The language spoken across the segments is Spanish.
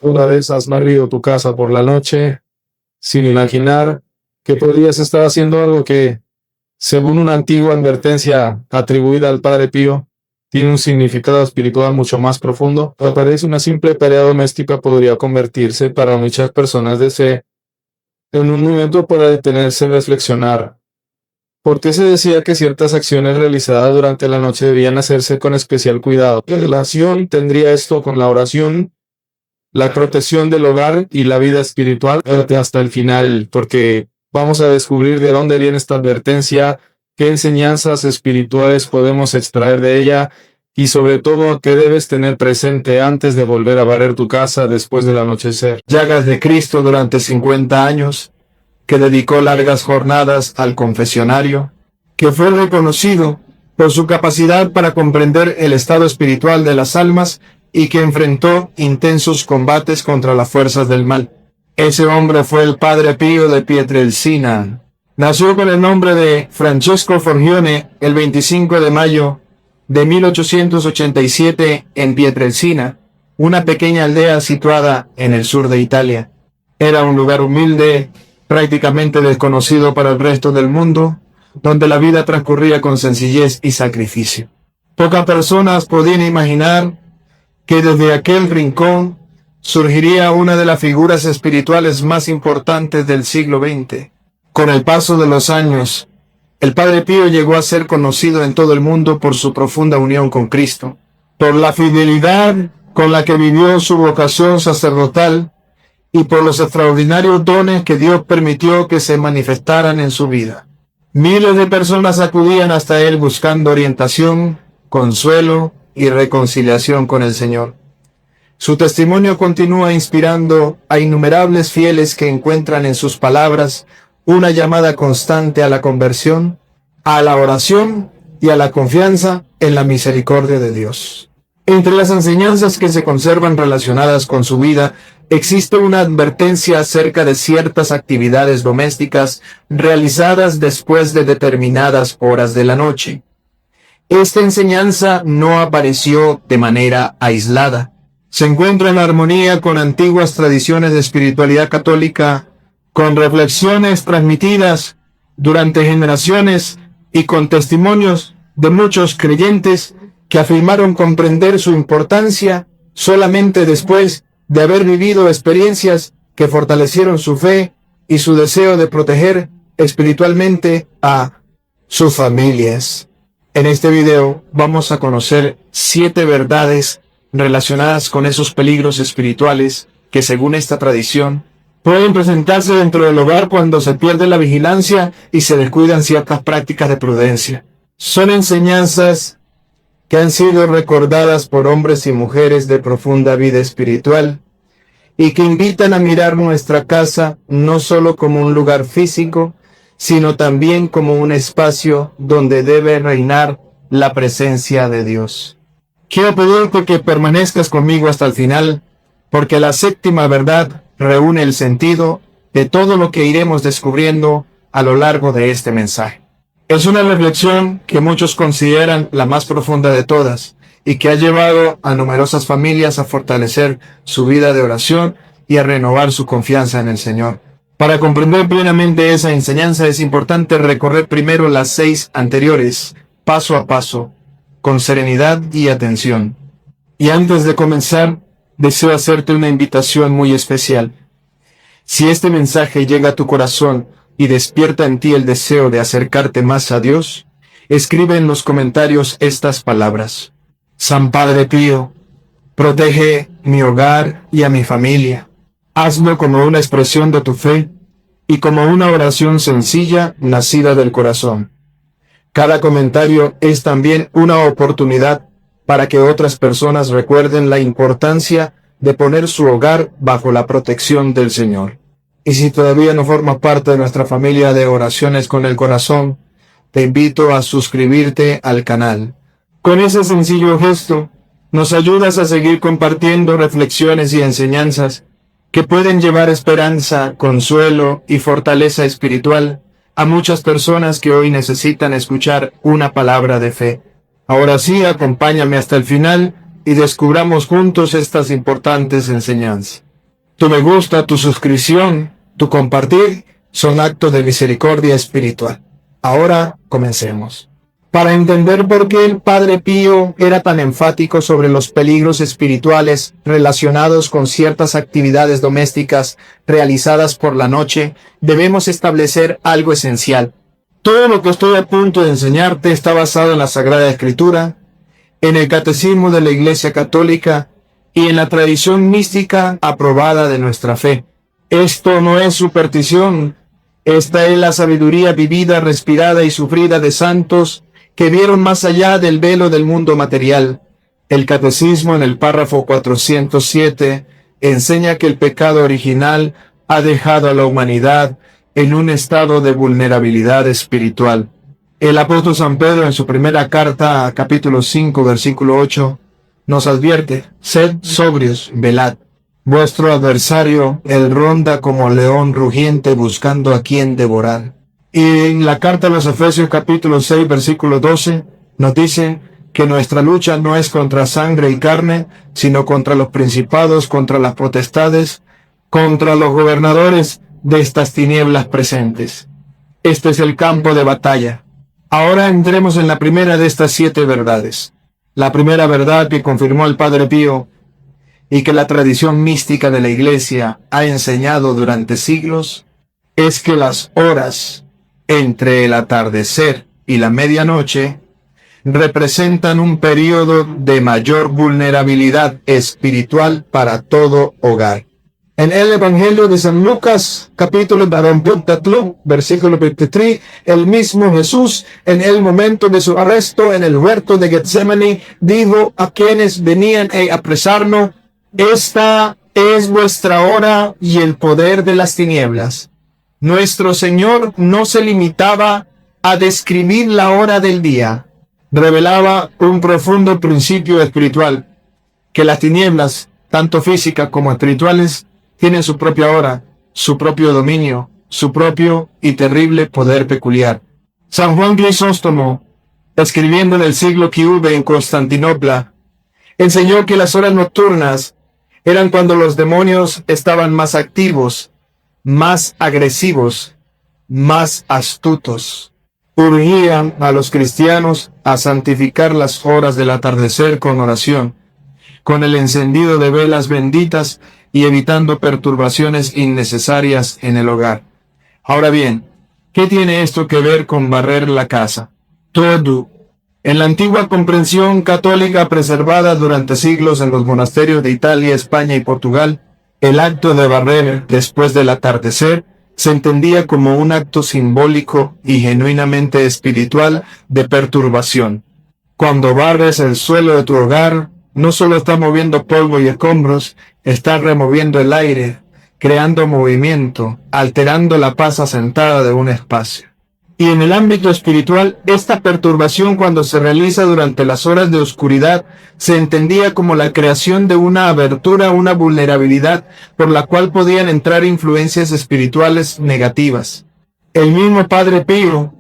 Una vez has barrido tu casa por la noche, sin imaginar que podrías estar haciendo algo que, según una antigua advertencia atribuida al Padre Pío, tiene un significado espiritual mucho más profundo. Me parece una simple pelea doméstica podría convertirse para muchas personas de fe en un momento para detenerse y reflexionar. ¿Por qué se decía que ciertas acciones realizadas durante la noche debían hacerse con especial cuidado? ¿Qué relación tendría esto con la oración, la protección del hogar y la vida espiritual? Quédate hasta el final, porque vamos a descubrir de dónde viene esta advertencia, qué enseñanzas espirituales podemos extraer de ella y sobre todo qué debes tener presente antes de volver a barrer tu casa después del anochecer. Llagas de Cristo durante 50 años, que dedicó largas jornadas al confesionario, que fue reconocido por su capacidad para comprender el estado espiritual de las almas y que enfrentó intensos combates contra las fuerzas del mal. Ese hombre fue el Padre Pío de Pietrelcina. Nació con el nombre de Francesco Forgione el 25 de mayo de 1887 en Pietrelcina, una pequeña aldea situada en el sur de Italia. Era un lugar humilde, prácticamente desconocido para el resto del mundo, donde la vida transcurría con sencillez y sacrificio. Pocas personas podían imaginar que desde aquel rincón surgiría una de las figuras espirituales más importantes del siglo XX. Con el paso de los años, el Padre Pío llegó a ser conocido en todo el mundo por su profunda unión con Cristo, por la fidelidad con la que vivió su vocación sacerdotal y por los extraordinarios dones que Dios permitió que se manifestaran en su vida. Miles de personas acudían hasta él buscando orientación, consuelo y reconciliación con el Señor. Su testimonio continúa inspirando a innumerables fieles que encuentran en sus palabras una llamada constante a la conversión, a la oración y a la confianza en la misericordia de Dios. Entre las enseñanzas que se conservan relacionadas con su vida, existe una advertencia acerca de ciertas actividades domésticas realizadas después de determinadas horas de la noche. Esta enseñanza no apareció de manera aislada. Se encuentra en armonía con antiguas tradiciones de espiritualidad católica, con reflexiones transmitidas durante generaciones y con testimonios de muchos creyentes que afirmaron comprender su importancia solamente después de haber vivido experiencias que fortalecieron su fe y su deseo de proteger espiritualmente a sus familias. En este video vamos a conocer 7 verdades relacionadas con esos peligros espirituales que, según esta tradición, pueden presentarse dentro del hogar cuando se pierde la vigilancia y se descuidan ciertas prácticas de prudencia. Son enseñanzas que han sido recordadas por hombres y mujeres de profunda vida espiritual y que invitan a mirar nuestra casa no solo como un lugar físico, sino también como un espacio donde debe reinar la presencia de Dios. Quiero pedirte que permanezcas conmigo hasta el final, porque la 7ª verdad reúne el sentido de todo lo que iremos descubriendo a lo largo de este mensaje. Es una reflexión que muchos consideran la más profunda de todas y que ha llevado a numerosas familias a fortalecer su vida de oración y a renovar su confianza en el Señor. Para comprender plenamente esa enseñanza es importante recorrer primero las 6 anteriores, paso a paso, con serenidad y atención. Y antes de comenzar, deseo hacerte una invitación muy especial. Si este mensaje llega a tu corazón y despierta en ti el deseo de acercarte más a Dios, escribe en los comentarios estas palabras: San Padre Pío, protege mi hogar y a mi familia. Hazlo como una expresión de tu fe y como una oración sencilla nacida del corazón. Cada comentario es también una oportunidad para que otras personas recuerden la importancia de poner su hogar bajo la protección del Señor. Y si todavía no formas parte de nuestra familia de oraciones con el corazón, te invito a suscribirte al canal. Con ese sencillo gesto, nos ayudas a seguir compartiendo reflexiones y enseñanzas que pueden llevar esperanza, consuelo y fortaleza espiritual a muchas personas que hoy necesitan escuchar una palabra de fe. Ahora sí, acompáñame hasta el final y descubramos juntos estas importantes enseñanzas. Tu me gusta, tu suscripción, tu compartir son actos de misericordia espiritual. Ahora comencemos. Para entender por qué el Padre Pío era tan enfático sobre los peligros espirituales relacionados con ciertas actividades domésticas realizadas por la noche, debemos establecer algo esencial. Todo lo que estoy a punto de enseñarte está basado en la Sagrada Escritura, en el Catecismo de la Iglesia Católica y en la tradición mística aprobada de nuestra fe. Esto no es superstición, esta es la sabiduría vivida, respirada y sufrida de santos que vieron más allá del velo del mundo material. El Catecismo, en el párrafo 407, enseña que el pecado original ha dejado a la humanidad en un estado de vulnerabilidad espiritual. El apóstol San Pedro, en su primera carta, capítulo 5, versículo 8, nos advierte: sed sobrios, velad. Vuestro adversario, él ronda como león rugiente buscando a quien devorar. Y en la carta a los Efesios capítulo 6 versículo 12 nos dice que nuestra lucha no es contra sangre y carne, sino contra los principados, contra las potestades, contra los gobernadores de estas tinieblas presentes. Este es el campo de batalla. Ahora entremos en la primera de estas 7 verdades. La primera verdad que confirmó el Padre Pío y que la tradición mística de la Iglesia ha enseñado durante siglos es que las horas entre el atardecer y la medianoche representan un periodo de mayor vulnerabilidad espiritual para todo hogar. En el Evangelio de San Lucas, capítulo 24, versículo 23, el mismo Jesús, en el momento de su arresto en el huerto de Getsemaní, dijo a quienes venían a apresarnos: esta es vuestra hora y el poder de las tinieblas. Nuestro Señor no se limitaba a describir la hora del día. Revelaba un profundo principio espiritual, que las tinieblas, tanto físicas como espirituales, tienen su propia hora, su propio dominio, su propio y terrible poder peculiar. San Juan Crisóstomo, escribiendo en el siglo V en Constantinopla, enseñó que las horas nocturnas eran cuando los demonios estaban más activos, más agresivos, más astutos. Urgían a los cristianos a santificar las horas del atardecer con oración, con el encendido de velas benditas y evitando perturbaciones innecesarias en el hogar. Ahora bien, ¿qué tiene esto que ver con barrer la casa? Todo. En la antigua comprensión católica preservada durante siglos en los monasterios de Italia, España y Portugal, el acto de barrer después del atardecer se entendía como un acto simbólico y genuinamente espiritual de perturbación. Cuando barres el suelo de tu hogar, no solo estás moviendo polvo y escombros, estás removiendo el aire, creando movimiento, alterando la paz asentada de un espacio. Y en el ámbito espiritual, esta perturbación, cuando se realiza durante las horas de oscuridad, se entendía como la creación de una abertura, una vulnerabilidad por la cual podían entrar influencias espirituales negativas. El mismo Padre Pío,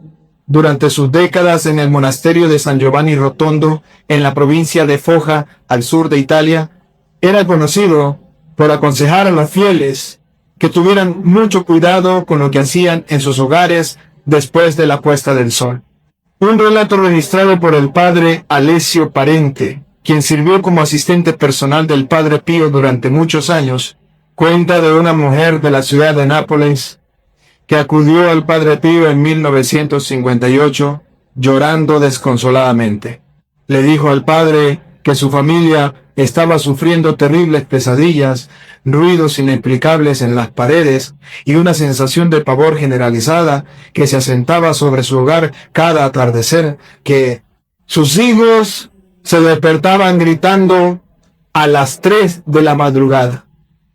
durante sus décadas en el monasterio de San Giovanni Rotondo, en la provincia de Foja, al sur de Italia, era conocido por aconsejar a los fieles que tuvieran mucho cuidado con lo que hacían en sus hogares después de la puesta del sol. Un relato registrado por el padre Alessio Parente, quien sirvió como asistente personal del Padre Pío durante muchos años, cuenta de una mujer de la ciudad de Nápoles que acudió al Padre Pío en 1958 llorando desconsoladamente. Le dijo al padre que su familia estaba sufriendo terribles pesadillas, ruidos inexplicables en las paredes y una sensación de pavor generalizada que se asentaba sobre su hogar cada atardecer, que sus hijos se despertaban gritando a las 3 de la madrugada,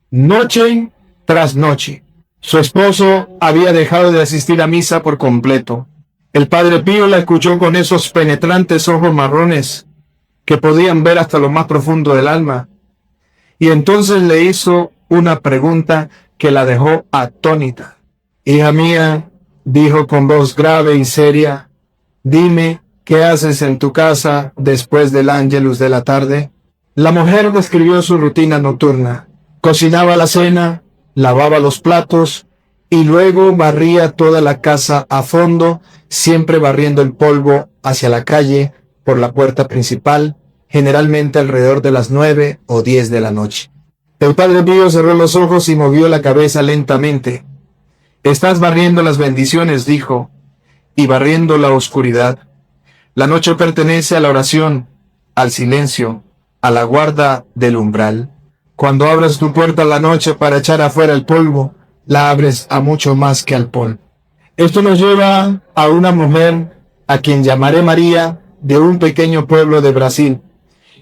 noche tras noche. Su esposo había dejado de asistir a misa por completo. El Padre Pío la escuchó con esos penetrantes ojos marrones que podían ver hasta lo más profundo del alma, y entonces le hizo una pregunta que la dejó atónita. Hija mía, dijo con voz grave y seria, dime, ¿qué haces en tu casa después del ángelus de la tarde? La mujer describió su rutina nocturna. Cocinaba la cena, lavaba los platos y luego barría toda la casa a fondo, siempre barriendo el polvo hacia la calle por la puerta principal, generalmente alrededor de las 9 o 10 de la noche. El Padre Pío cerró los ojos y movió la cabeza lentamente. «Estás barriendo las bendiciones», dijo, «y barriendo la oscuridad. La noche pertenece a la oración, al silencio, a la guarda del umbral. Cuando abres tu puerta a la noche para echar afuera el polvo, la abres a mucho más que al polvo». Esto nos lleva a una mujer a quien llamaré María, de un pequeño pueblo de Brasil,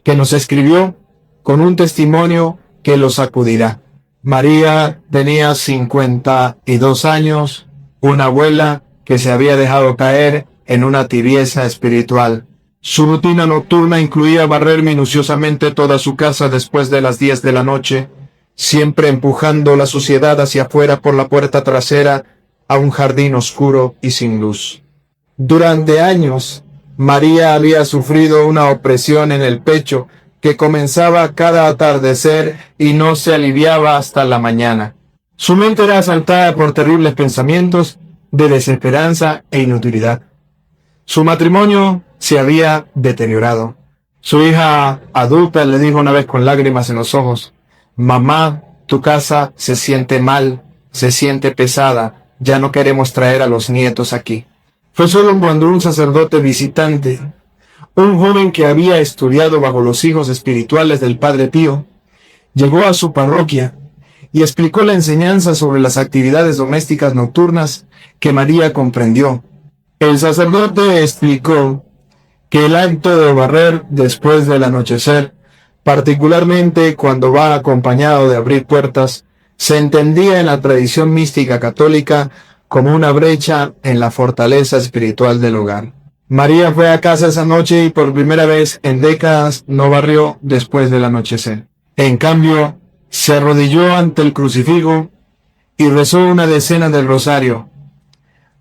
que nos escribió con un testimonio que lo sacudirá. María tenía 52 años, una abuela que se había dejado caer en una tibieza espiritual. Su rutina nocturna incluía barrer minuciosamente toda su casa después de las 10 de la noche, siempre empujando la suciedad hacia afuera por la puerta trasera a un jardín oscuro y sin luz. Durante años, María había sufrido una opresión en el pecho que comenzaba cada atardecer y no se aliviaba hasta la mañana. Su mente era asaltada por terribles pensamientos de desesperanza e inutilidad. Su matrimonio se había deteriorado. Su hija adulta le dijo una vez con lágrimas en los ojos: «Mamá, tu casa se siente mal, se siente pesada, ya no queremos traer a los nietos aquí». Fue solo cuando un sacerdote visitante, un joven que había estudiado bajo los hijos espirituales del Padre Pío, llegó a su parroquia y explicó la enseñanza sobre las actividades domésticas nocturnas que María comprendió. El sacerdote explicó que el acto de barrer después del anochecer, particularmente cuando va acompañado de abrir puertas, se entendía en la tradición mística católica como una brecha en la fortaleza espiritual del hogar. María fue a casa esa noche y por primera vez en décadas no barrió después del anochecer. En cambio, se arrodilló ante el crucifijo y rezó una decena del rosario.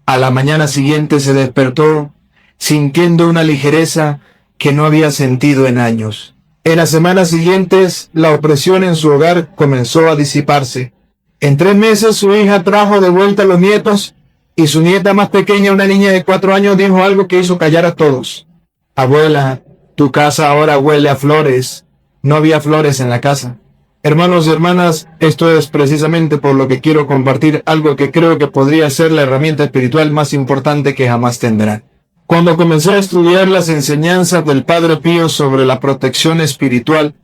A la mañana siguiente se despertó sintiendo una ligereza que no había sentido en años. En las semanas siguientes, la opresión en su hogar comenzó a disiparse. En 3 meses su hija trajo de vuelta a los nietos y su nieta más pequeña, una niña de 4 años, dijo algo que hizo callar a todos. «Abuela, tu casa ahora huele a flores». No había flores en la casa. Hermanos y hermanas, esto es precisamente por lo que quiero compartir algo que creo que podría ser la herramienta espiritual más importante que jamás tendrán. Cuando comencé a estudiar las enseñanzas del Padre Pío sobre la protección espiritual,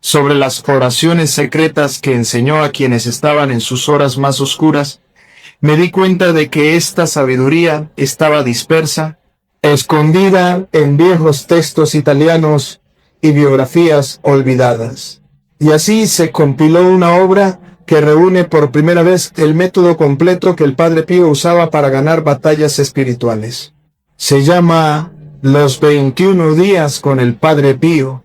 sobre las oraciones secretas que enseñó a quienes estaban en sus horas más oscuras, me di cuenta de que esta sabiduría estaba dispersa, escondida en viejos textos italianos y biografías olvidadas. Y así se compiló una obra que reúne por primera vez el método completo que el Padre Pío usaba para ganar batallas espirituales. Se llama Los 21 días con el Padre Pío,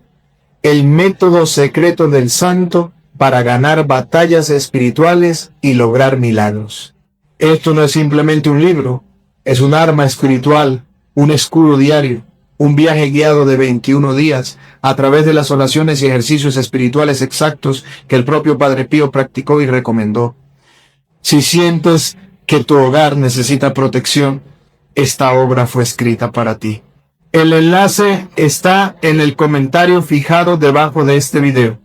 el método secreto del santo para ganar batallas espirituales y lograr milagros. Esto no es simplemente un libro, es un arma espiritual, un escudo diario, un viaje guiado de 21 días a través de las oraciones y ejercicios espirituales exactos que el propio Padre Pío practicó y recomendó. Si sientes que tu hogar necesita protección, esta obra fue escrita para ti. El enlace está en el comentario fijado debajo de este video.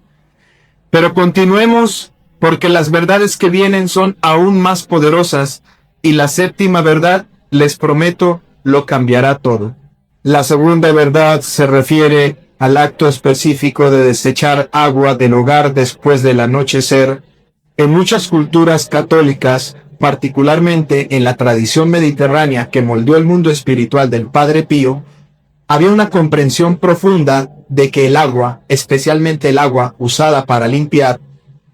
Pero continuemos, porque las verdades que vienen son aún más poderosas y la séptima verdad, les prometo, lo cambiará todo. La segunda verdad se refiere al acto específico de desechar agua del hogar después del anochecer. En muchas culturas católicas, particularmente en la tradición mediterránea que moldeó el mundo espiritual del Padre Pío, había una comprensión profunda de que el agua, especialmente el agua usada para limpiar,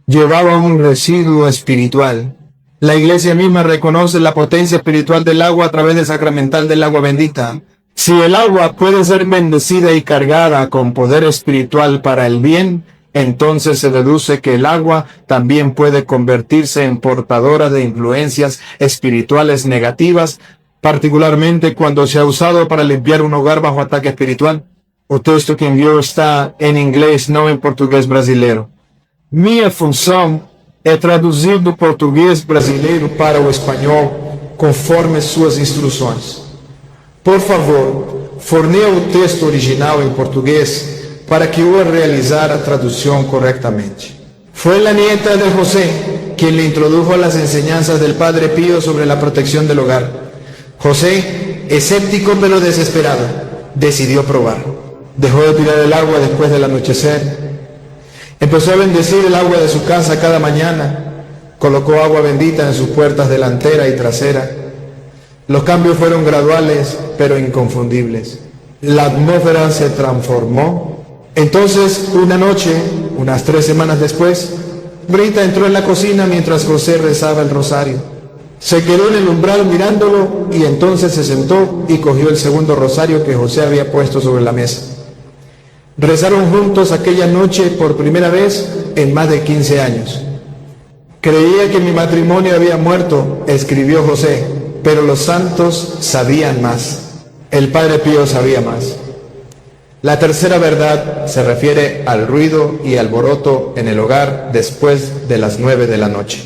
llevaba un residuo espiritual. La Iglesia misma reconoce la potencia espiritual del agua a través del sacramental del agua bendita. Si el agua puede ser bendecida y cargada con poder espiritual para el bien, entonces se deduce que el agua también puede convertirse en portadora de influencias espirituales negativas, particularmente cuando se ha usado para limpiar un hogar bajo ataque espiritual. O texto que envió está en inglés, no en portugués brasilero. Minha função é traduzir do português brasileiro para o espanhol conforme suas instruções. Por favor, forneia o texto original em português para que eu realizar a traducción correctamente. Fue la nieta de José quien le introdujo las enseñanzas del Padre Pío sobre la protección del hogar. José, escéptico pero desesperado, decidió probar. Dejó de tirar el agua después del anochecer. Empezó a bendecir el agua de su casa cada mañana. Colocó agua bendita en sus puertas delantera y trasera. Los cambios fueron graduales pero inconfundibles. La atmósfera se transformó. Entonces, una noche, unas 3 semanas después, Brita entró en la cocina mientras José rezaba el rosario. Se quedó en el umbral mirándolo y entonces se sentó y cogió el segundo rosario que José había puesto sobre la mesa. Rezaron juntos aquella noche por primera vez en más de 15 años. Creía que mi matrimonio había muerto, escribió José, pero los santos sabían más. El Padre Pío sabía más. La tercera verdad se refiere al ruido y alboroto en el hogar después de las 9 de la noche.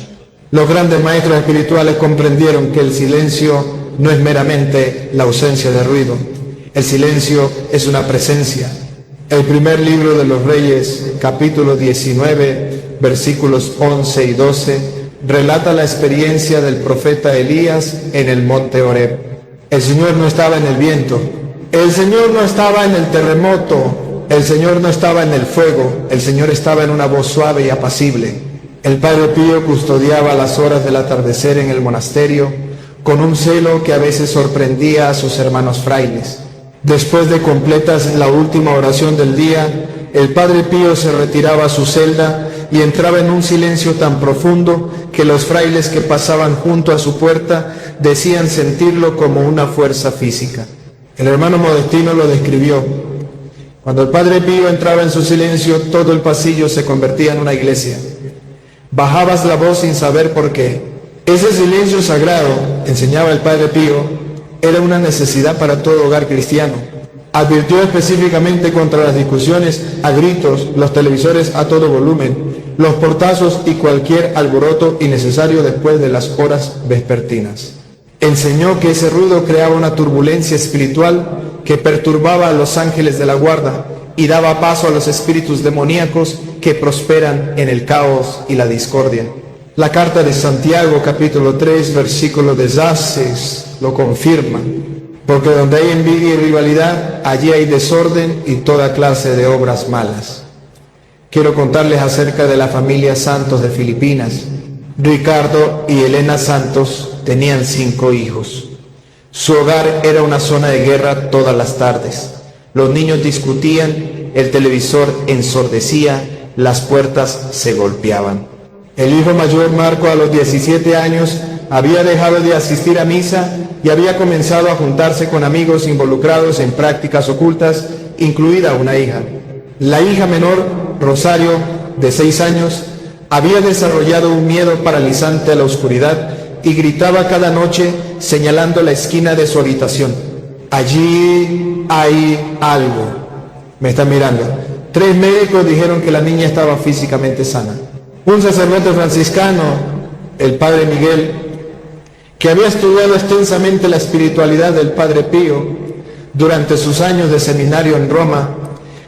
Los grandes maestros espirituales comprendieron que el silencio no es meramente la ausencia de ruido. El silencio es una presencia. El primer libro de los Reyes, capítulo 19, versículos 11 y 12, relata la experiencia del profeta Elías en el monte Horeb. El Señor no estaba en el viento. El Señor no estaba en el terremoto, el Señor no estaba en el fuego, el Señor estaba en una voz suave y apacible. El Padre Pío custodiaba las horas del atardecer en el monasterio con un celo que a veces sorprendía a sus hermanos frailes. Después de completas la última oración del día, el Padre Pío se retiraba a su celda y entraba en un silencio tan profundo que los frailes que pasaban junto a su puerta decían sentirlo como una fuerza física. El hermano Modestino lo describió. Cuando el Padre Pío entraba en su silencio, todo el pasillo se convertía en una iglesia. Bajabas la voz sin saber por qué. Ese silencio sagrado, enseñaba el Padre Pío, era una necesidad para todo hogar cristiano. Advirtió específicamente contra las discusiones a gritos, los televisores a todo volumen, los portazos y cualquier alboroto innecesario después de las horas vespertinas. Enseñó que ese ruido creaba una turbulencia espiritual que perturbaba a los ángeles de la guarda y daba paso a los espíritus demoníacos que prosperan en el caos y la discordia. La carta de Santiago, capítulo 3, versículo 16, lo confirma. Porque donde hay envidia y rivalidad, allí hay desorden y toda clase de obras malas. Quiero contarles acerca de la familia Santos de Filipinas. Ricardo y Elena Santos tenían 5 hijos. Su hogar era una zona de guerra todas las tardes. Los niños discutían, el televisor ensordecía, las puertas se golpeaban. El hijo mayor, Marco, a los 17 años, había dejado de asistir a misa y había comenzado a juntarse con amigos involucrados en prácticas ocultas, incluida una hija. La hija menor, Rosario, de 6 años, había desarrollado un miedo paralizante a la oscuridad y gritaba cada noche señalando la esquina de su habitación. Allí hay algo. Me están mirando. 3 médicos dijeron que la niña estaba físicamente sana. Un sacerdote franciscano, el Padre Miguel, que había estudiado extensamente la espiritualidad del Padre Pío durante sus años de seminario en Roma,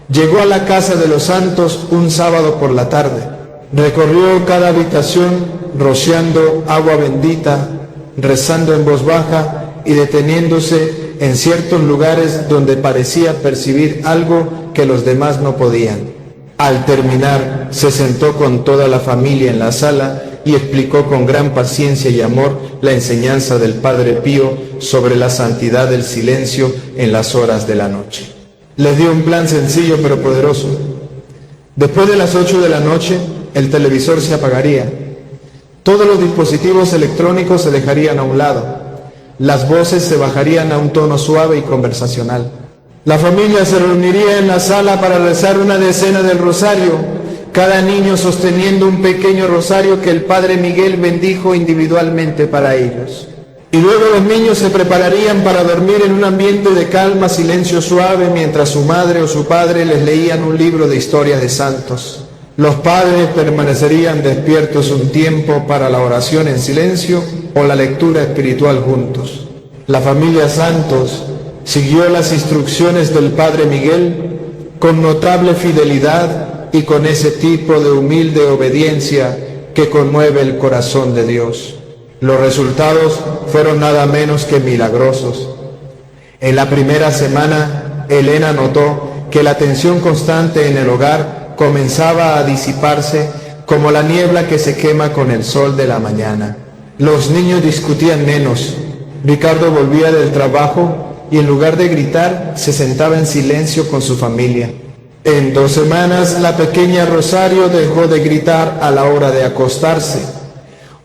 llegó a la casa de los santos un sábado por la tarde. Recorrió cada habitación rociando agua bendita, rezando en voz baja y deteniéndose en ciertos lugares donde parecía percibir algo que los demás no podían. Al terminar, se sentó con toda la familia en la sala y explicó con gran paciencia y amor la enseñanza del Padre Pío sobre la santidad del silencio en las horas de la noche. Les dio un plan sencillo pero poderoso. Después de las 8 de la noche, el televisor se apagaría. Todos los dispositivos electrónicos se dejarían a un lado. Las voces se bajarían a un tono suave y conversacional. La familia se reuniría en la sala para rezar una decena del rosario, cada niño sosteniendo un pequeño rosario que el Padre Miguel bendijo individualmente para ellos. Y luego los niños se prepararían para dormir en un ambiente de calma, silencio suave, mientras su madre o su padre les leían un libro de historias de santos. Los padres permanecerían despiertos un tiempo para la oración en silencio o la lectura espiritual juntos. La familia Santos siguió las instrucciones del padre Miguel con notable fidelidad y con ese tipo de humilde obediencia que conmueve el corazón de Dios. Los resultados fueron nada menos que milagrosos. En la primera semana, Elena notó que la tensión constante en el hogar comenzaba a disiparse como la niebla que se quema con el sol de la mañana. Los niños discutían menos. Ricardo volvía del trabajo y en lugar de gritar, se sentaba en silencio con su familia. En 2 semanas, la pequeña Rosario dejó de gritar a la hora de acostarse.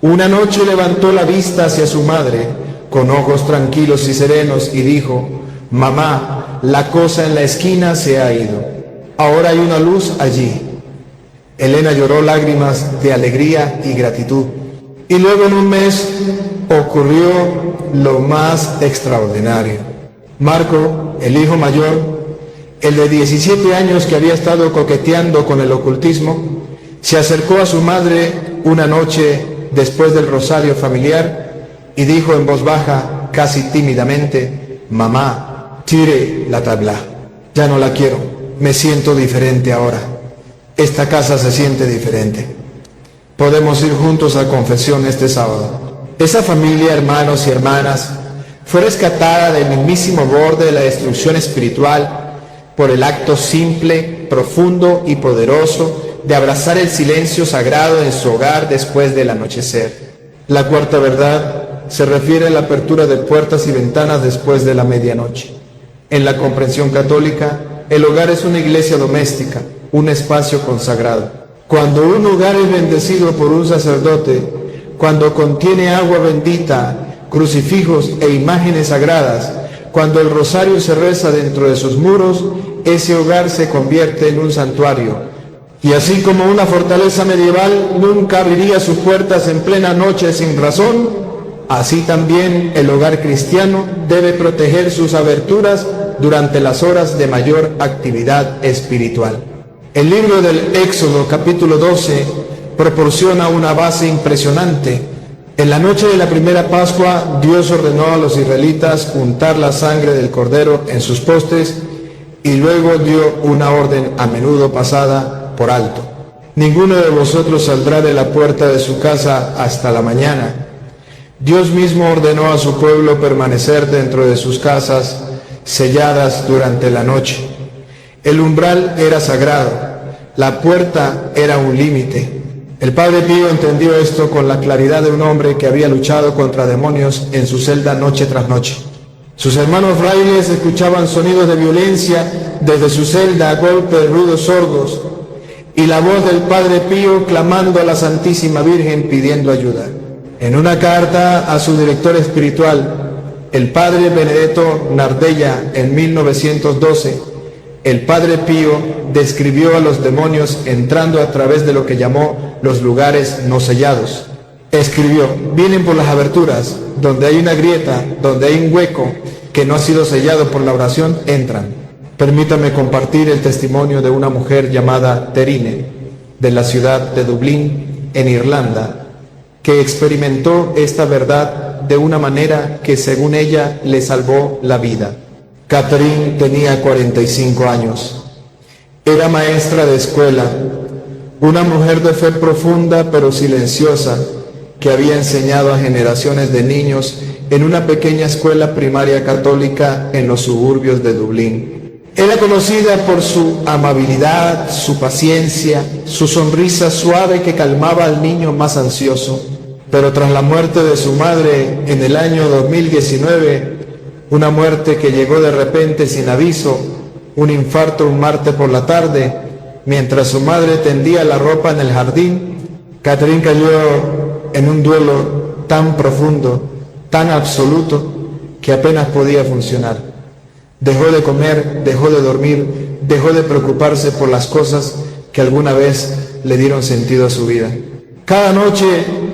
Una noche levantó la vista hacia su madre, con ojos tranquilos y serenos, y dijo: «Mamá, la cosa en la esquina se ha ido. Ahora hay una luz allí». Elena lloró lágrimas de alegría y gratitud. Y luego en un mes ocurrió lo más extraordinario. Marco, el hijo mayor, el de 17 años que había estado coqueteando con el ocultismo, se acercó a su madre una noche después del rosario familiar y dijo en voz baja, casi tímidamente: «Mamá, tire la tabla. Ya no la quiero. Me siento diferente ahora. Esta casa se siente diferente. Podemos ir juntos a confesión este sábado». Esa familia, hermanos y hermanas, fue rescatada del mismísimo borde de la destrucción espiritual por el acto simple, profundo y poderoso de abrazar el silencio sagrado en su hogar después del anochecer. La cuarta verdad se refiere a la apertura de puertas y ventanas después de la medianoche. En la comprensión católica, el hogar es una iglesia doméstica, un espacio consagrado. Cuando un hogar es bendecido por un sacerdote, cuando contiene agua bendita, crucifijos e imágenes sagradas, cuando el rosario se reza dentro de sus muros, ese hogar se convierte en un santuario. Y así como una fortaleza medieval nunca abriría sus puertas en plena noche sin razón, así también el hogar cristiano debe proteger sus aberturas durante las horas de mayor actividad espiritual. El libro del Éxodo, capítulo 12, proporciona una base impresionante. En la noche de la primera Pascua, Dios ordenó a los israelitas untar la sangre del cordero en sus postes y luego dio una orden a menudo pasada por alto: «Ninguno de vosotros saldrá de la puerta de su casa hasta la mañana». Dios mismo ordenó a su pueblo permanecer dentro de sus casas selladas durante la noche. El umbral era sagrado, la puerta era un límite. El Padre Pío entendió esto con la claridad de un hombre que había luchado contra demonios en su celda noche tras noche. Sus hermanos frailes escuchaban sonidos de violencia desde su celda a golpe de rudos sordos, y la voz del Padre Pío clamando a la Santísima Virgen pidiendo ayuda. En una carta a su director espiritual, el Padre Benedetto Nardella, en 1912, el Padre Pío describió a los demonios entrando a través de lo que llamó los lugares no sellados. Escribió: «Vienen por las aberturas, donde hay una grieta, donde hay un hueco que no ha sido sellado por la oración, entran». Permítame compartir el testimonio de una mujer llamada Terine, de la ciudad de Dublín, en Irlanda, que experimentó esta verdad de una manera que, según ella, le salvó la vida. Catherine tenía 45 años. Era maestra de escuela, una mujer de fe profunda pero silenciosa, que había enseñado a generaciones de niños en una pequeña escuela primaria católica en los suburbios de Dublín. Era conocida por su amabilidad, su paciencia, su sonrisa suave que calmaba al niño más ansioso. Pero tras la muerte de su madre en el año 2019, una muerte que llegó de repente sin aviso, un infarto un martes por la tarde, mientras su madre tendía la ropa en el jardín, Catherine cayó en un duelo tan profundo, tan absoluto, que apenas podía funcionar. Dejó de comer, dejó de dormir, dejó de preocuparse por las cosas que alguna vez le dieron sentido a su vida. Cada noche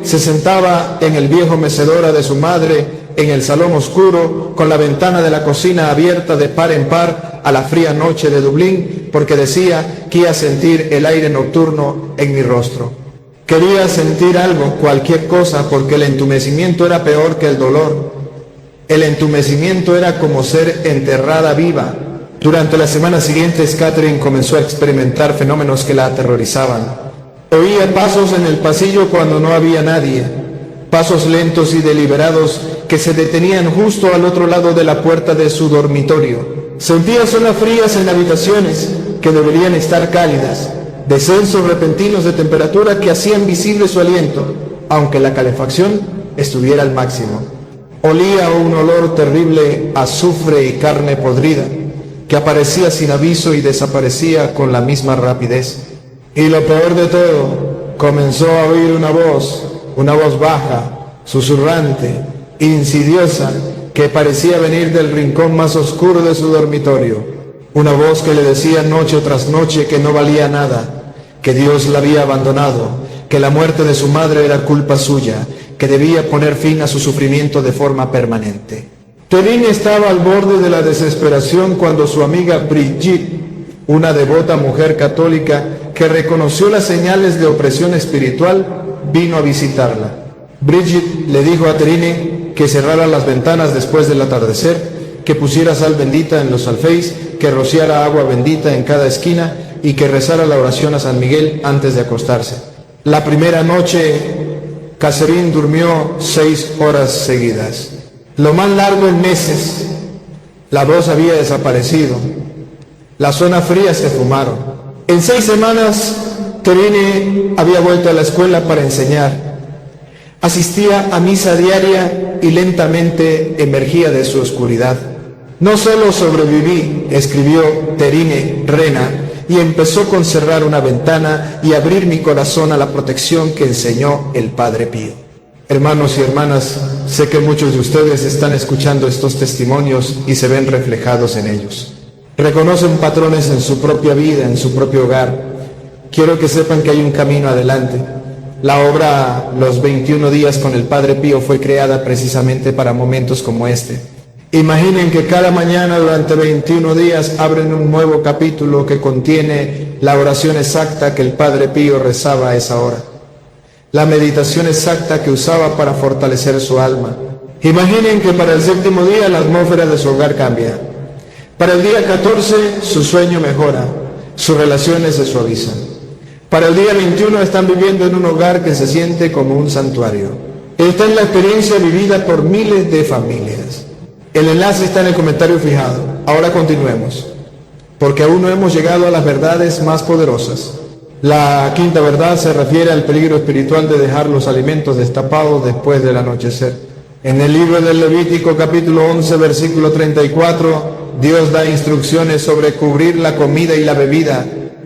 se sentaba en el viejo mecedora de su madre en el salón oscuro, con la ventana de la cocina abierta de par en par a la fría noche de Dublín, porque decía que iba a sentir el aire nocturno en mi rostro. Quería sentir algo, cualquier cosa, porque el entumecimiento era peor que el dolor. El entumecimiento era como ser enterrada viva. Durante las semanas siguientes, Catherine comenzó a experimentar fenómenos que la aterrorizaban. Oía pasos en el pasillo cuando no había nadie, pasos lentos y deliberados que se detenían justo al otro lado de la puerta de su dormitorio. Sentía zonas frías en habitaciones que deberían estar cálidas, descensos repentinos de temperatura que hacían visible su aliento, aunque la calefacción estuviera al máximo. Olía un olor terrible a azufre y carne podrida, que aparecía sin aviso y desaparecía con la misma rapidez. Y lo peor de todo, comenzó a oír una voz baja, susurrante, insidiosa, que parecía venir del rincón más oscuro de su dormitorio. Una voz que le decía noche tras noche que no valía nada, que Dios la había abandonado, que la muerte de su madre era culpa suya, que debía poner fin a su sufrimiento de forma permanente. Terrine estaba al borde de la desesperación cuando su amiga Brigitte, una devota mujer católica que reconoció las señales de opresión espiritual, vino a visitarla. Brigitte le dijo a Terrine que cerrara las ventanas después del atardecer, que pusiera sal bendita en los alféiz, que rociara agua bendita en cada esquina y que rezara la oración a San Miguel antes de acostarse. La primera noche, Catherine durmió 6 horas seguidas, lo más largo en meses. La voz había desaparecido, las zonas frías se fumaron. En 6 semanas, Terrine había vuelto a la escuela para enseñar. Asistía a misa diaria y lentamente emergía de su oscuridad. No solo sobreviví, escribió Terrine Rena, y empezó con cerrar una ventana y abrir mi corazón a la protección que enseñó el Padre Pío. Hermanos y hermanas, sé que muchos de ustedes están escuchando estos testimonios y se ven reflejados en ellos. Reconocen patrones en su propia vida, en su propio hogar. Quiero que sepan que hay un camino adelante. La obra Los 21 días con el Padre Pío fue creada precisamente para momentos como este. Imaginen que cada mañana durante 21 días abren un nuevo capítulo que contiene la oración exacta que el Padre Pío rezaba a esa hora, la meditación exacta que usaba para fortalecer su alma. Imaginen que para el 7º día la atmósfera de su hogar cambia. Para el día 14 su sueño mejora, sus relaciones se suavizan. Para el día 21 están viviendo en un hogar que se siente como un santuario. Esta es la experiencia vivida por miles de familias. El enlace está en el comentario fijado. Ahora continuemos, porque aún no hemos llegado a las verdades más poderosas. La quinta verdad se refiere al peligro espiritual de dejar los alimentos destapados después del anochecer. En el libro del Levítico capítulo 11 versículo 34, Dios da instrucciones sobre cubrir la comida y la bebida.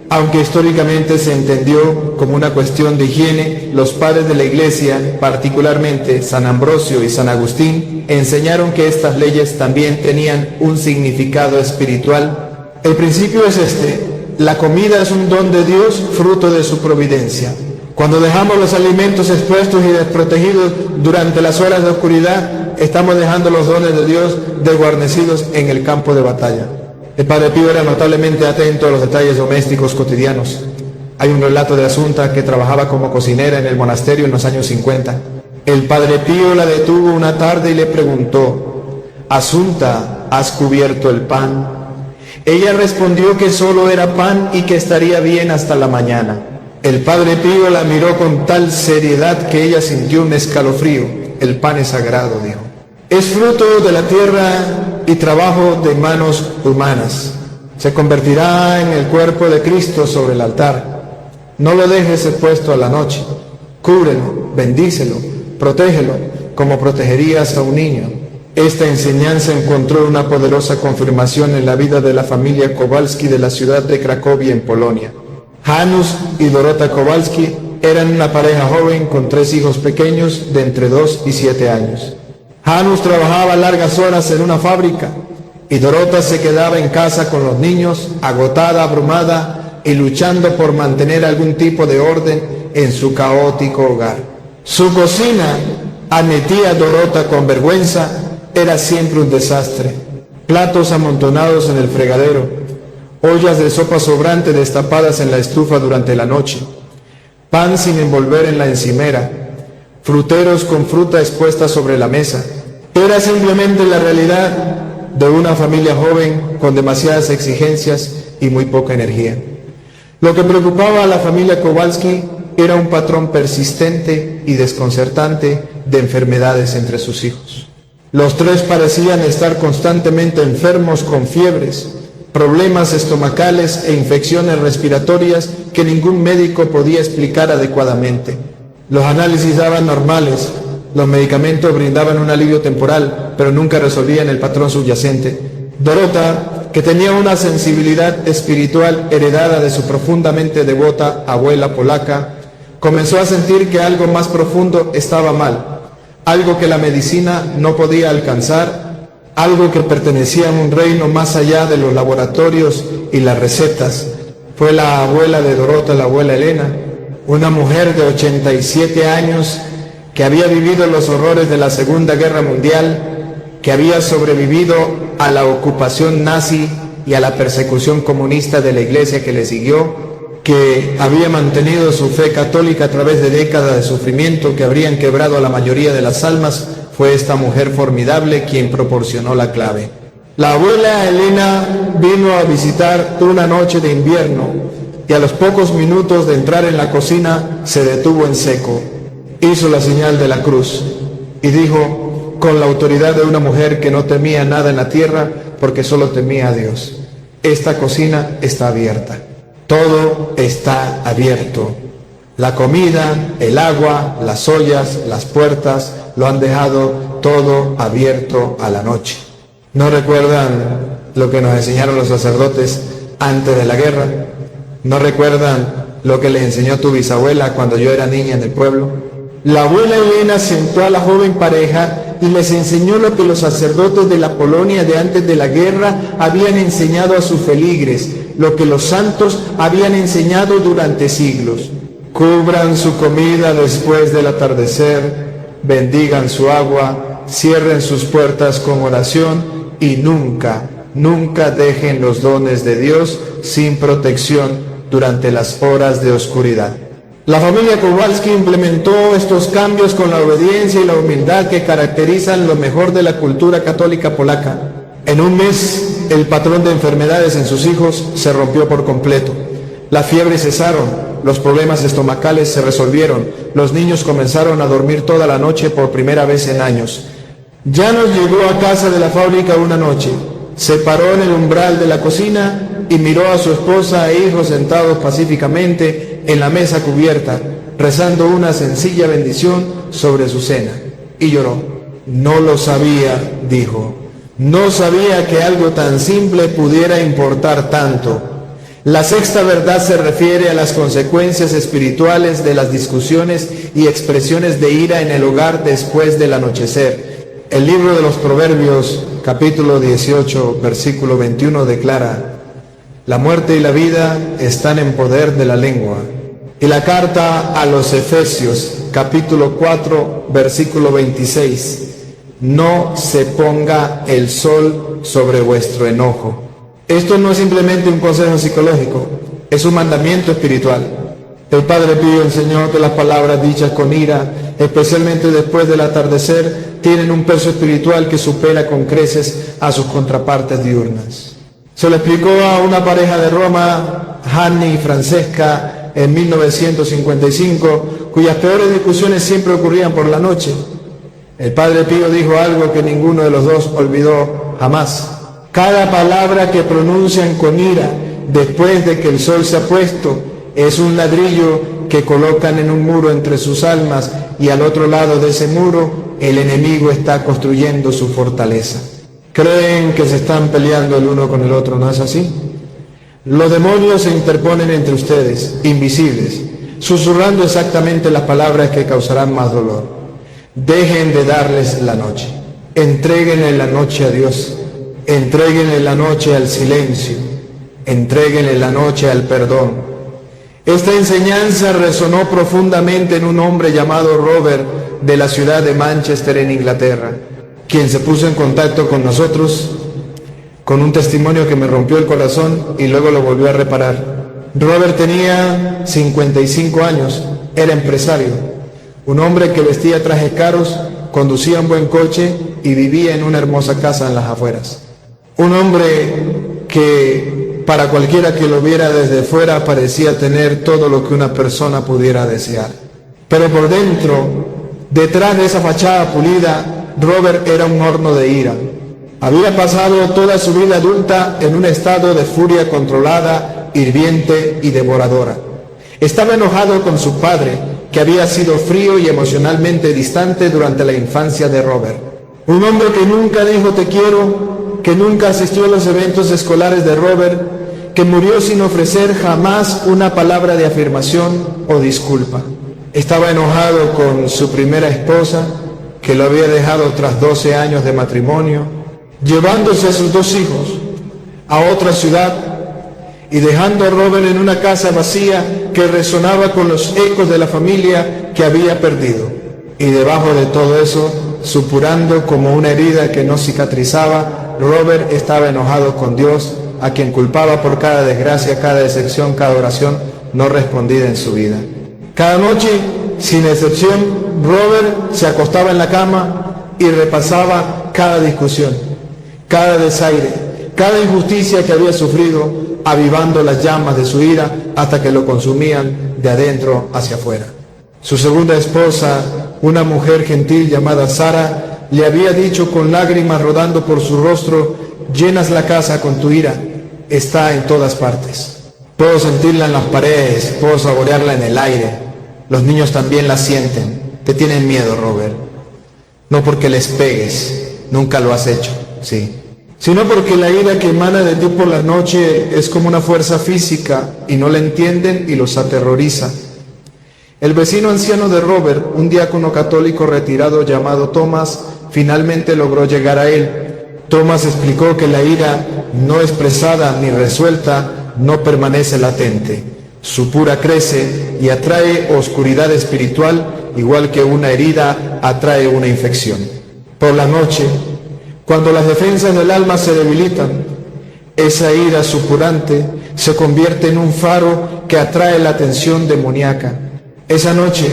Aunque históricamente se entendió como una cuestión de higiene, los padres de la Iglesia, particularmente San Ambrosio y San Agustín, enseñaron que estas leyes también tenían un significado espiritual. El principio es este: la comida es un don de Dios, fruto de su providencia. Cuando dejamos los alimentos expuestos y desprotegidos durante las horas de oscuridad, estamos dejando los dones de Dios desguarnecidos en el campo de batalla. El Padre Pío era notablemente atento a los detalles domésticos cotidianos. Hay un relato de Asunta que trabajaba como cocinera en el monasterio en los años 50. El Padre Pío la detuvo una tarde y le preguntó: «Asunta, ¿has cubierto el pan?». Ella respondió que solo era pan y que estaría bien hasta la mañana. El Padre Pío la miró con tal seriedad que ella sintió un escalofrío. «El pan es sagrado», dijo. «Es fruto de la tierra y trabajo de manos humanas. Se convertirá en el cuerpo de Cristo sobre el altar. No lo dejes expuesto a la noche. Cúbrelo, bendícelo, protégelo, como protegerías a un niño». Esta enseñanza encontró una poderosa confirmación en la vida de la familia Kowalski de la ciudad de Cracovia, en Polonia. Janusz y Dorota Kowalski eran una pareja joven con 3 hijos pequeños de entre 2 y 7 años. Janusz trabajaba largas horas en una fábrica y Dorota se quedaba en casa con los niños, agotada, abrumada y luchando por mantener algún tipo de orden en su caótico hogar. Su cocina admitía a Dorota con vergüenza, era siempre un desastre. Platos amontonados en el fregadero, ollas de sopa sobrante destapadas en la estufa durante la noche, pan sin envolver en la encimera, fruteros con fruta expuesta sobre la mesa. Era simplemente la realidad de una familia joven con demasiadas exigencias y muy poca energía. Lo que preocupaba a la familia Kowalski era un patrón persistente y desconcertante de enfermedades entre sus hijos. Los tres parecían estar constantemente enfermos con fiebres, problemas estomacales e infecciones respiratorias que ningún médico podía explicar adecuadamente. Los análisis daban normales, los medicamentos brindaban un alivio temporal, pero nunca resolvían el patrón subyacente. Dorota, que tenía una sensibilidad espiritual heredada de su profundamente devota abuela polaca, comenzó a sentir que algo más profundo estaba mal, algo que la medicina no podía alcanzar, algo que pertenecía a un reino más allá de los laboratorios y las recetas. Fue la abuela de Dorota, la abuela Elena, una mujer de 87 años que había vivido los horrores de la Segunda Guerra Mundial, que había sobrevivido a la ocupación nazi y a la persecución comunista de la iglesia que le siguió, que había mantenido su fe católica a través de décadas de sufrimiento que habrían quebrado a la mayoría de las almas. Fue esta mujer formidable quien proporcionó la clave. La abuela Elena vino a visitar una noche de invierno y a los pocos minutos de entrar en la cocina se detuvo en seco. Hizo la señal de la cruz y dijo con la autoridad de una mujer que no temía nada en la tierra porque solo temía a Dios: esta cocina está abierta. Todo está abierto. La comida, el agua, las ollas, las puertas, lo han dejado todo abierto a la noche. ¿No recuerdan lo que nos enseñaron los sacerdotes antes de la guerra? ¿No recuerdan lo que les enseñó tu bisabuela cuando yo era niña en el pueblo? La abuela Elena sentó a la joven pareja y les enseñó lo que los sacerdotes de la Polonia de antes de la guerra habían enseñado a sus feligres, lo que los santos habían enseñado durante siglos. Cubran su comida después del atardecer, bendigan su agua, cierren sus puertas con oración y nunca, nunca dejen los dones de Dios sin protección durante las horas de oscuridad. La familia Kowalski implementó estos cambios con la obediencia y la humildad que caracterizan lo mejor de la cultura católica polaca. En un mes, el patrón de enfermedades en sus hijos se rompió por completo. Las fiebres cesaron, los problemas estomacales se resolvieron, los niños comenzaron a dormir toda la noche por primera vez en años. Janos llegó a casa de la fábrica una noche, se paró en el umbral de la cocina y miró a su esposa e hijos sentados pacíficamente en la mesa cubierta, rezando una sencilla bendición sobre su cena, y lloró. No lo sabía, dijo. No sabía que algo tan simple pudiera importar tanto. La sexta verdad se refiere a las consecuencias espirituales de las discusiones y expresiones de ira en el hogar después del anochecer. El libro de los Proverbios, capítulo 18, versículo 21, declara: la muerte y la vida están en poder de la lengua. Y la carta a los Efesios, capítulo 4, versículo 26: no se ponga el sol sobre vuestro enojo. Esto no es simplemente un consejo psicológico, es un mandamiento espiritual. El Padre Pío enseñó que las palabras dichas con ira, especialmente después del atardecer, tienen un peso espiritual que supera con creces a sus contrapartes diurnas. Se lo explicó a una pareja de Roma, Gianni y Francesca, en 1955, cuyas peores discusiones siempre ocurrían por la noche. El Padre Pío dijo algo que ninguno de los dos olvidó jamás. Cada palabra que pronuncian con ira después de que el sol se ha puesto es un ladrillo que colocan en un muro entre sus almas, y al otro lado de ese muro el enemigo está construyendo su fortaleza. Creen que se están peleando el uno con el otro, ¿no es así? Los demonios se interponen entre ustedes, invisibles, susurrando exactamente las palabras que causarán más dolor. Dejen de darles la noche. Entréguenle la noche a Dios. Entréguenle la noche al silencio. Entréguenle la noche al perdón. Esta enseñanza resonó profundamente en un hombre llamado Robert de la ciudad de Manchester en Inglaterra. quien se puso en contacto con nosotros con un testimonio que me rompió el corazón y luego lo volvió a reparar. Robert tenía 55 años, era empresario, un hombre que vestía trajes caros, conducía un buen coche y vivía en una hermosa casa en las afueras. Un hombre que para cualquiera que lo viera desde fuera parecía tener todo lo que una persona pudiera desear. Pero por dentro, detrás de esa fachada pulida, Robert era un horno de ira. Había pasado toda su vida adulta en un estado de furia controlada, hirviente y devoradora. Estaba enojado con su padre, que había sido frío y emocionalmente distante durante la infancia de Robert. Un hombre que nunca dijo te quiero, que nunca asistió a los eventos escolares de Robert, que murió sin ofrecer jamás una palabra de afirmación o disculpa. Estaba enojado con su primera esposa, que lo había dejado tras 12 años de matrimonio, llevándose a sus 2 hijos a otra ciudad y dejando a Robert en una casa vacía que resonaba con los ecos de la familia que había perdido. Y debajo de todo eso, supurando como una herida que no cicatrizaba, Robert estaba enojado con Dios, a quien culpaba por cada desgracia, cada decepción, cada oración no respondida en su vida. Cada noche, sin excepción, Robert se acostaba en la cama y repasaba cada discusión, cada desaire, cada injusticia que había sufrido, avivando las llamas de su ira hasta que lo consumían de adentro hacia afuera. Su segunda esposa, una mujer gentil llamada Sara, le había dicho con lágrimas rodando por su rostro: llenas la casa con tu ira, está en todas partes. Puedo sentirla en las paredes, puedo saborearla en el aire. Los niños también la sienten. Te tienen miedo, Robert. No porque les pegues, nunca lo has hecho, sí, sino porque la ira que emana de ti por la noche es como una fuerza física y no la entienden y los aterroriza. El vecino anciano de Robert, un diácono católico retirado llamado Thomas, finalmente logró llegar a él. Thomas explicó que la ira no expresada ni resuelta no permanece latente. Su pura crece y atrae oscuridad espiritual, igual que una herida atrae una infección. Por la noche, cuando las defensas del alma se debilitan, esa ira supurante se convierte en un faro que atrae la atención demoníaca. Esa noche,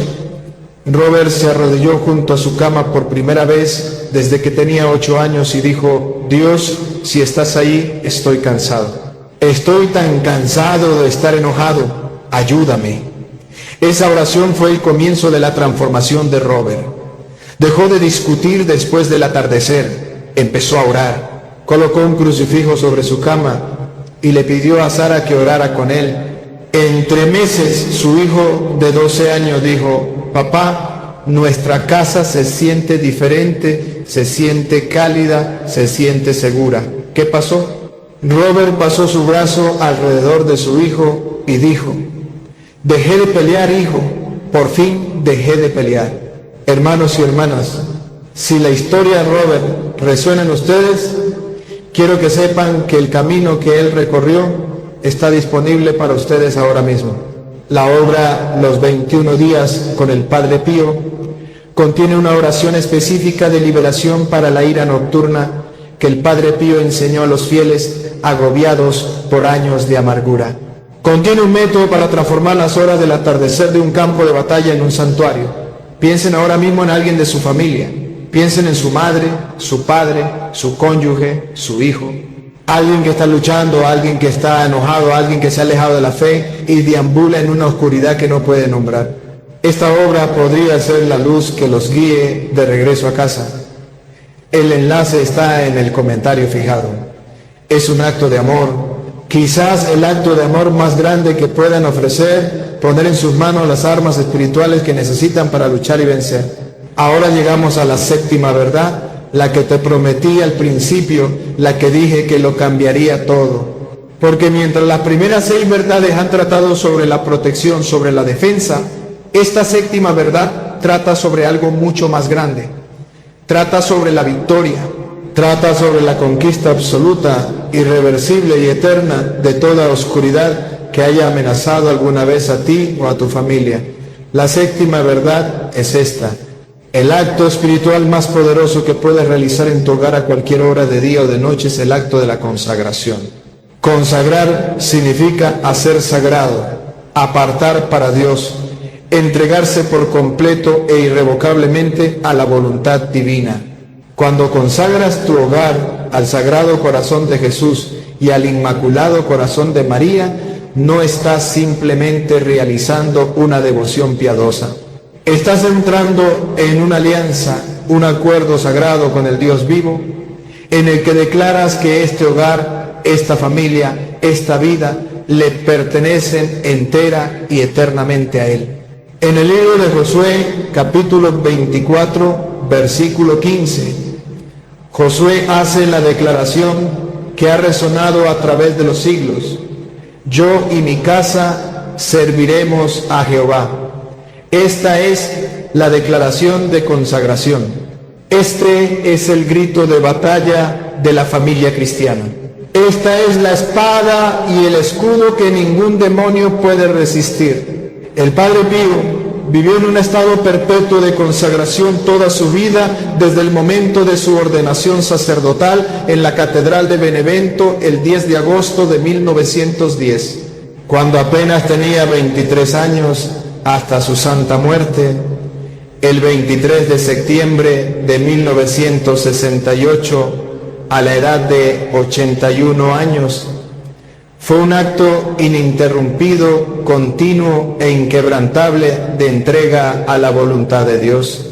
Robert se arrodilló junto a su cama por primera vez desde que tenía 8 años y dijo: Dios, si estás ahí, estoy cansado. Estoy tan cansado de estar enojado, ayúdame. Esa oración fue el comienzo de la transformación de Robert. Dejó de discutir después del atardecer. Empezó a orar, colocó un crucifijo sobre su cama y le pidió a Sara que orara con él. Entre meses, su hijo de 12 años dijo: papá, nuestra casa se siente diferente, se siente cálida, se siente segura. ¿Qué pasó? Robert pasó su brazo alrededor de su hijo y dijo: dejé de pelear, hijo, por fin dejé de pelear. Hermanos y hermanas, si la historia de Robert resuena en ustedes, quiero que sepan que el camino que él recorrió está disponible para ustedes ahora mismo. La obra Los 21 días con el Padre Pío contiene una oración específica de liberación para la ira nocturna que el Padre Pío enseñó a los fieles agobiados por años de amargura. Contiene un método para transformar las horas del atardecer de un campo de batalla en un santuario. Piensen ahora mismo en alguien de su familia. Piensen en su madre, su padre, su cónyuge, su hijo. Alguien que está luchando, alguien que está enojado, alguien que se ha alejado de la fe y deambula en una oscuridad que no puede nombrar. Esta obra podría ser la luz que los guíe de regreso a casa. El enlace está en el comentario fijado. Es un acto de amor, quizás el acto de amor más grande que puedan ofrecer, poner en sus manos las armas espirituales que necesitan para luchar y vencer. Ahora llegamos a la séptima verdad, la que te prometí al principio, la que dije que lo cambiaría todo. Porque mientras las primeras 6 verdades han tratado sobre la protección, sobre la defensa, esta séptima verdad trata sobre algo mucho más grande. Trata sobre la victoria, trata sobre la conquista absoluta, irreversible y eterna de toda oscuridad que haya amenazado alguna vez a ti o a tu familia. La séptima verdad es esta: El acto espiritual más poderoso que puedes realizar en tu hogar a cualquier hora de día o de noche es el acto de la consagración. Consagrar significa hacer sagrado, apartar para Dios, entregarse por completo e irrevocablemente a la voluntad divina. Cuando consagras tu hogar al Sagrado Corazón de Jesús y al Inmaculado Corazón de María, no estás simplemente realizando una devoción piadosa. Estás entrando en una alianza, un acuerdo sagrado con el Dios vivo, en el que declaras que este hogar, esta familia, esta vida, le pertenecen entera y eternamente a Él. En el libro de Josué, capítulo 24, versículo 15, Josué hace la declaración que ha resonado a través de los siglos: yo y mi casa serviremos a Jehová. Esta es la declaración de consagración. Este es el grito de batalla de la familia cristiana. Esta es la espada y el escudo que ningún demonio puede resistir. El Padre Pío vivió en un estado perpetuo de consagración toda su vida, desde el momento de su ordenación sacerdotal en la Catedral de Benevento el 10 de agosto de 1910. Cuando apenas tenía 23 años, hasta su santa muerte, el 23 de septiembre de 1968, a la edad de 81 años, fue un acto ininterrumpido, continuo e inquebrantable de entrega a la voluntad de Dios.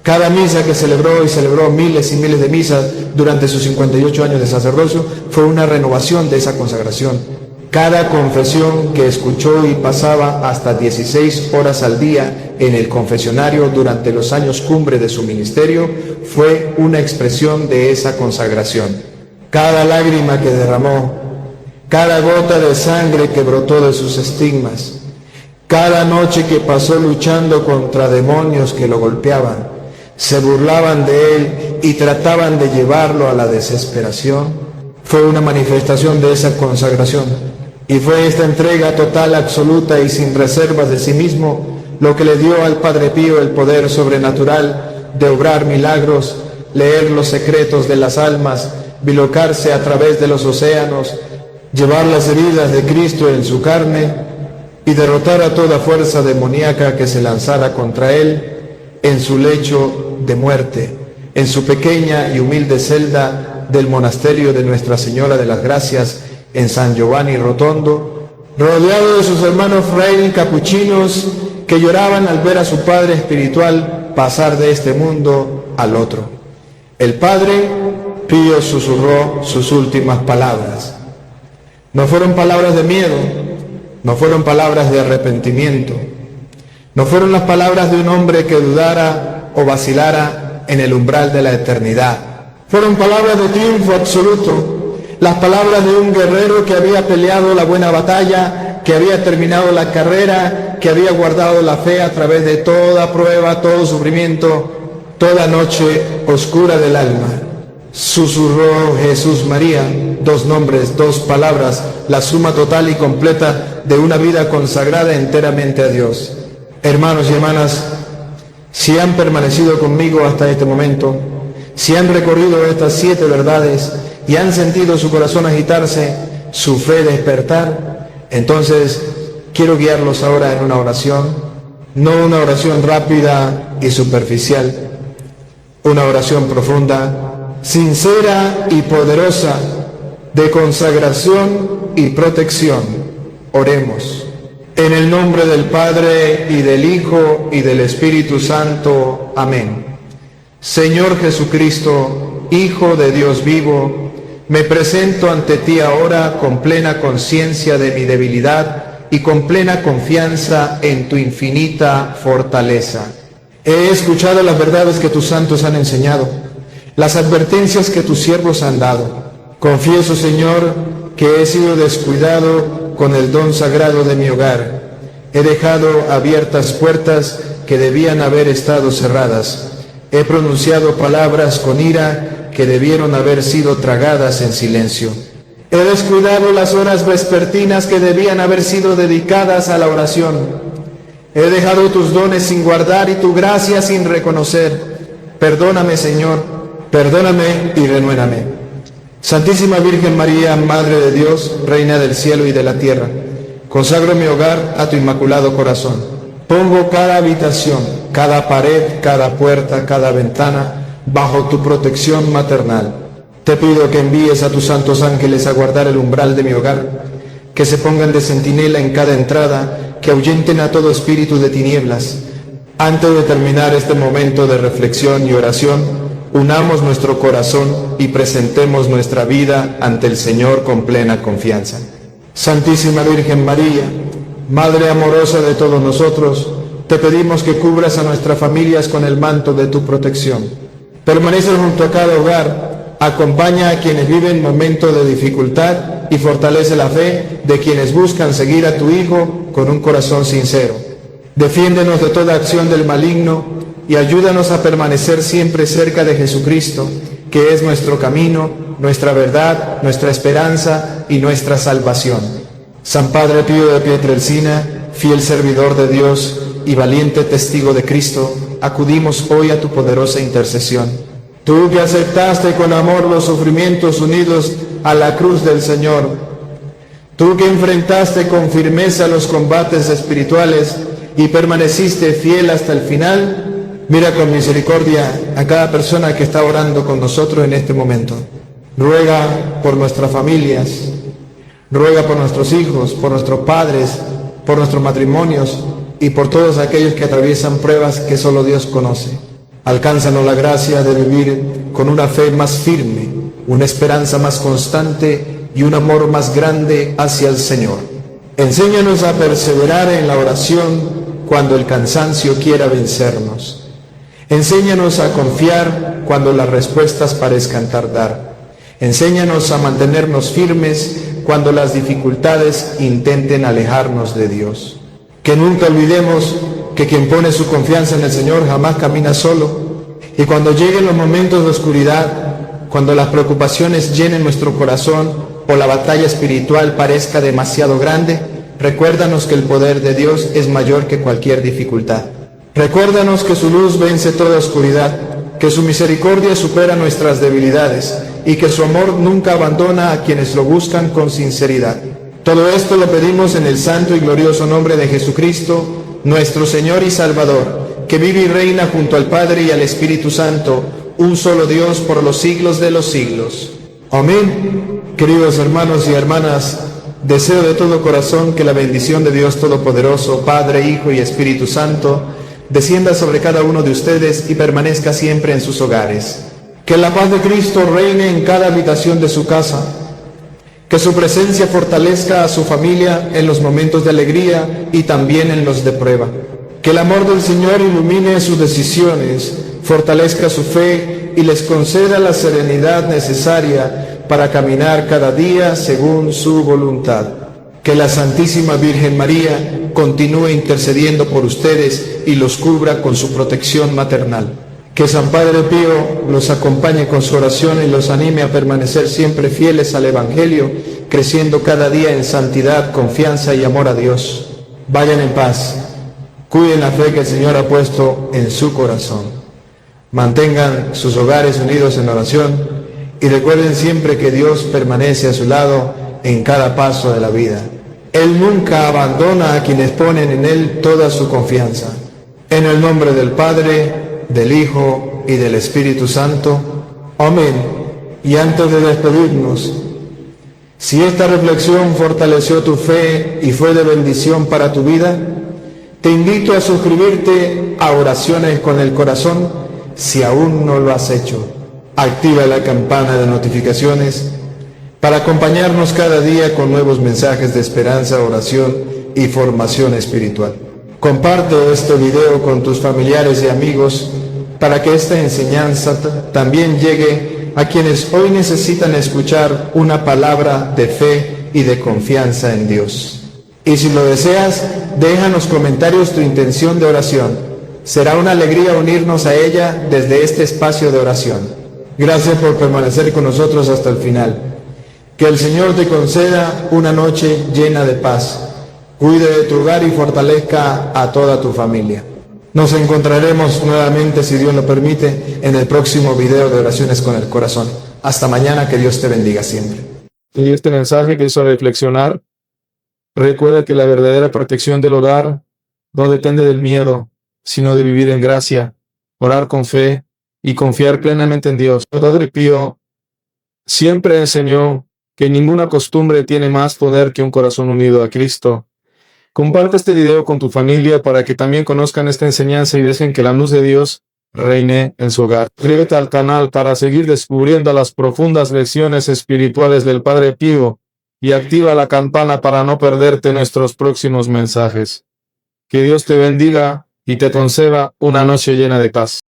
Cada misa que celebró, y celebró miles y miles de misas durante sus 58 años de sacerdocio, fue una renovación de esa consagración. Cada confesión que escuchó y pasaba hasta 16 horas al día en el confesionario durante los años cumbre de su ministerio fue una expresión de esa consagración. Cada lágrima que derramó, cada gota de sangre que brotó de sus estigmas, cada noche que pasó luchando contra demonios que lo golpeaban, se burlaban de él y trataban de llevarlo a la desesperación, fue una manifestación de esa consagración. Y fue esta entrega total, absoluta y sin reservas de sí mismo lo que le dio al Padre Pío el poder sobrenatural de obrar milagros, leer los secretos de las almas, bilocarse a través de los océanos, llevar las heridas de Cristo en su carne y derrotar a toda fuerza demoníaca que se lanzara contra él en su lecho de muerte, en su pequeña y humilde celda del monasterio de Nuestra Señora de las Gracias en San Giovanni Rotondo, rodeado de sus hermanos frailes capuchinos que lloraban al ver a su padre espiritual pasar de este mundo al otro. El Padre Pío susurró sus últimas palabras. No fueron palabras de miedo, no fueron palabras de arrepentimiento, no fueron las palabras de un hombre que dudara o vacilara en el umbral de la eternidad. Fueron palabras de triunfo absoluto, las palabras de un guerrero que había peleado la buena batalla, que había terminado la carrera, que había guardado la fe a través de toda prueba, todo sufrimiento, toda noche oscura del alma. Susurró Jesús María, dos nombres, dos palabras, la suma total y completa de una vida consagrada enteramente a Dios. Hermanos y hermanas, si han permanecido conmigo hasta este momento, si han recorrido estas 7 verdades y han sentido su corazón agitarse, su fe despertar, entonces quiero guiarlos ahora en una oración, no una oración rápida y superficial, una oración profunda, sincera y poderosa, de consagración y protección. Oremos. En el nombre del Padre, y del Hijo, y del Espíritu Santo. Amén. Señor Jesucristo, Hijo de Dios vivo, me presento ante ti ahora con plena conciencia de mi debilidad y con plena confianza en tu infinita fortaleza. He escuchado las verdades que tus santos han enseñado, las advertencias que tus siervos han dado. Confieso, Señor, que he sido descuidado con el don sagrado de mi hogar. He dejado abiertas puertas que debían haber estado cerradas. He pronunciado palabras con ira que debieron haber sido tragadas en silencio. He descuidado las horas vespertinas que debían haber sido dedicadas a la oración. He dejado tus dones sin guardar y tu gracia sin reconocer. Perdóname, Señor, perdóname y renuévame. Santísima Virgen María, Madre de Dios, Reina del cielo y de la tierra, consagro mi hogar a tu inmaculado corazón. Pongo cada habitación, cada pared, cada puerta, cada ventana bajo tu protección maternal. Te pido que envíes a tus santos ángeles a guardar el umbral de mi hogar, que se pongan de centinela en cada entrada, que ahuyenten a todo espíritu de tinieblas. Antes de terminar este momento de reflexión y oración, unamos nuestro corazón y presentemos nuestra vida ante el Señor con plena confianza. Santísima Virgen María, Madre amorosa de todos nosotros, te pedimos que cubras a nuestras familias con el manto de tu protección. Permanece junto a cada hogar, acompaña a quienes viven momentos de dificultad y fortalece la fe de quienes buscan seguir a tu Hijo con un corazón sincero. Defiéndenos de toda acción del maligno y ayúdanos a permanecer siempre cerca de Jesucristo, que es nuestro camino, nuestra verdad, nuestra esperanza y nuestra salvación. San Padre Pío de Pietrelcina, fiel servidor de Dios y valiente testigo de Cristo, acudimos hoy a tu poderosa intercesión. Tú que aceptaste con amor los sufrimientos unidos a la cruz del Señor, tú que enfrentaste con firmeza los combates espirituales y permaneciste fiel hasta el final, mira con misericordia a cada persona que está orando con nosotros en este momento. Ruega por nuestras familias, ruega por nuestros hijos, por nuestros padres, por nuestros matrimonios y por todos aquellos que atraviesan pruebas que solo Dios conoce. Alcánzanos la gracia de vivir con una fe más firme, una esperanza más constante y un amor más grande hacia el Señor. Enséñanos a perseverar en la oración cuando el cansancio quiera vencernos. Enséñanos a confiar cuando las respuestas parezcan tardar. Enséñanos a mantenernos firmes cuando las dificultades intenten alejarnos de Dios. Que nunca olvidemos que quien pone su confianza en el Señor jamás camina solo. Y cuando lleguen los momentos de oscuridad, cuando las preocupaciones llenen nuestro corazón o la batalla espiritual parezca demasiado grande, recuérdanos que el poder de Dios es mayor que cualquier dificultad. Recuérdanos que su luz vence toda oscuridad, que su misericordia supera nuestras debilidades y que su amor nunca abandona a quienes lo buscan con sinceridad. Todo esto lo pedimos en el santo y glorioso nombre de Jesucristo, nuestro Señor y Salvador, que vive y reina junto al Padre y al Espíritu Santo, un solo Dios por los siglos de los siglos. Amén. Queridos hermanos y hermanas, deseo de todo corazón que la bendición de Dios Todopoderoso, Padre, Hijo y Espíritu Santo, descienda sobre cada uno de ustedes y permanezca siempre en sus hogares. Que la paz de Cristo reine en cada habitación de su casa. Que su presencia fortalezca a su familia en los momentos de alegría y también en los de prueba. Que el amor del Señor ilumine sus decisiones, fortalezca su fe y les conceda la serenidad necesaria para caminar cada día según su voluntad. Que la Santísima Virgen María continúe intercediendo por ustedes y los cubra con su protección maternal. Que San Padre Pío los acompañe con su oración y los anime a permanecer siempre fieles al Evangelio, creciendo cada día en santidad, confianza y amor a Dios. Vayan en paz. Cuiden la fe que el Señor ha puesto en su corazón. Mantengan sus hogares unidos en oración y recuerden siempre que Dios permanece a su lado en cada paso de la vida. Él nunca abandona a quienes ponen en Él toda su confianza. En el nombre del Padre, del Hijo y del Espíritu Santo. Amén. Y antes de despedirnos, si esta reflexión fortaleció tu fe y fue de bendición para tu vida, te invito a suscribirte a Oraciones con el Corazón si aún no lo has hecho. Activa la campana de notificaciones para acompañarnos cada día con nuevos mensajes de esperanza, oración y formación espiritual. Comparte este video con tus familiares y amigos para que esta enseñanza también llegue a quienes hoy necesitan escuchar una palabra de fe y de confianza en Dios. Y si lo deseas, deja en los comentarios tu intención de oración. Será una alegría unirnos a ella desde este espacio de oración. Gracias por permanecer con nosotros hasta el final. Que el Señor te conceda una noche llena de paz, cuide de tu hogar y fortalezca a toda tu familia. Nos encontraremos nuevamente, si Dios lo permite, en el próximo video de Oraciones con el Corazón. Hasta mañana, que Dios te bendiga siempre. Y este mensaje que hizo reflexionar, recuerda que la verdadera protección del hogar no depende del miedo, sino de vivir en gracia, orar con fe y confiar plenamente en Dios. El Padre Pío siempre enseñó que ninguna costumbre tiene más poder que un corazón unido a Cristo. Comparte este video con tu familia para que también conozcan esta enseñanza y dejen que la luz de Dios reine en su hogar. Suscríbete al canal para seguir descubriendo las profundas lecciones espirituales del Padre Pío y activa la campana para no perderte nuestros próximos mensajes. Que Dios te bendiga y te conceda una noche llena de paz.